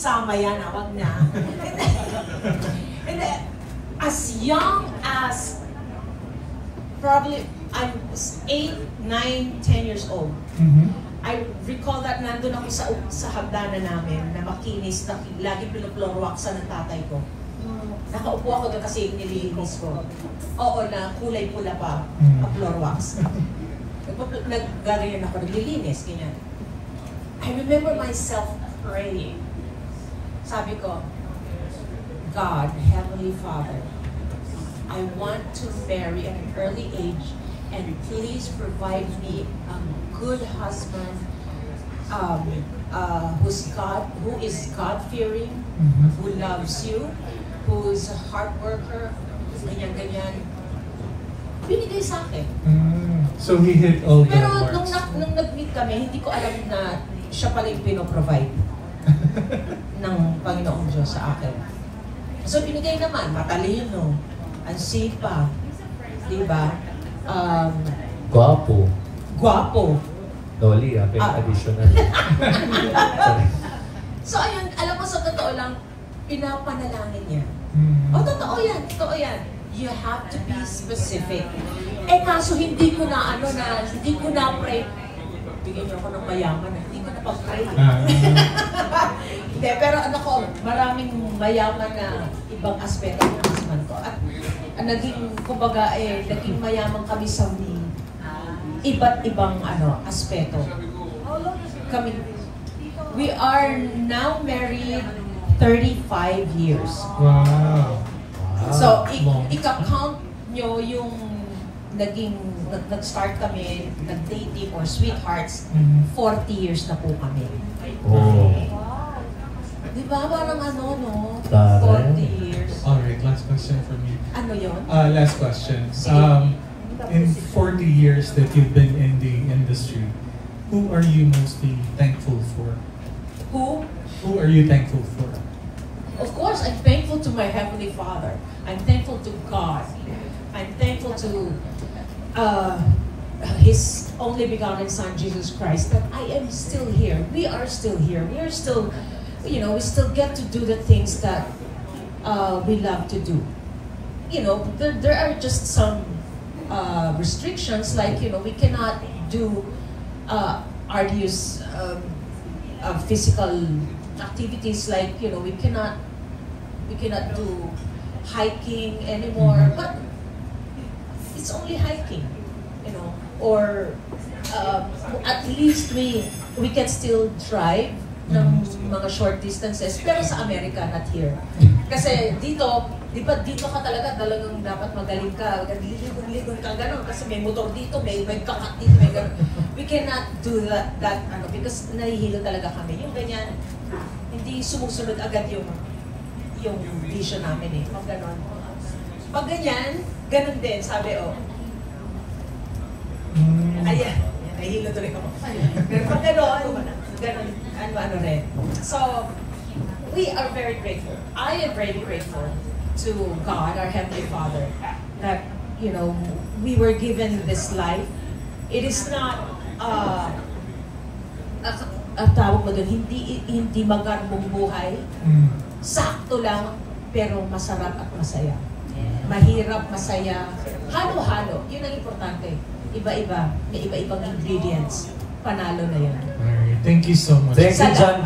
isama yan, wag na. And then, as young as, probably, I was 8, 9, 10 years old. I recall that nandun ako sa hagdanan namin na makinis, na lagi pinuploorwaxan ng tatay ko. Nakaupo ako doon kasi nililinis ko. Oo, na kulay pula pa, floorwax. Nagganyan ako, naglilinis, ganyan. I remember myself praying. Sabi ko, God, Heavenly Father, I want to marry at an early age, and please provide me a good husband who is God-fearing, who loves you, who is a hard worker, ganyan-ganyan. Binigay sa akin. So he hit all the Pero marks. nung nag-meet kami, hindi ko alam na siya pala yung pinoprovide ng Panginoong Diyos sa akin. So binigay naman, matalino, ang sipa, di ba? Guwapo. Guwapo. Dolly, additional. So ayun, alam mo sa totoo lang, pinapanalangin niya. Totoo yan. You have to be specific. Kaso hindi ko na pray. Bigyan niyo ako ng mayaman, hindi ko na pag-pray. Hindi, pero maraming mayaman na ibang aspeto ng husband ko. At naging mayaman kami sa iba't ibang aspeto. We are now married 35 years. Wow. So, ika-count nyo yung nag-start kami, nag-dating or sweethearts, 40 years na po kami. Oh. Di ba? Parang 40 years. Alright, last question for me. Ano yun? Last question. In 40 years that you've been in the industry, who are you mostly thankful for? Who? Who are you thankful for? Of course, I'm thankful to my Heavenly Father. I'm thankful to God. I'm thankful to His only begotten Son, Jesus Christ, that I am still here. We are still here. We are still, we still get to do the things that we love to do. There are just some restrictions, like, we cannot do arduous physical activities, like, we cannot do hiking anymore, but it's only hiking, or at least we can still drive ng mga short distances, pero sa Amerika, not here. Kasi dito, di ba dito ka talagang dapat magaling ka, ligon ka gano'n, kasi may motor dito, may kakat dito, may gano'n. We cannot do that because nahihilo talaga kami. Yung ganyan, hindi sumusunod agad yung vision namin pag gano'n. Pag ganyan, gano'n din, sabi ayan, nahihilo tuloy ako. Pero pag gano'n, ano rin. So, we are very grateful. I am very grateful to God, our Heavenly Father, that, we were given this life. It is not, tawag mo doon, hindi magarbong buhay. Sakto lang, pero masarap at masaya. Mahirap, masaya, halo-halo. Yun ang importante. Iba-iba, may iba-ibang ingredients. Panalo na yan. Alright, thank you so much. Thank you, John.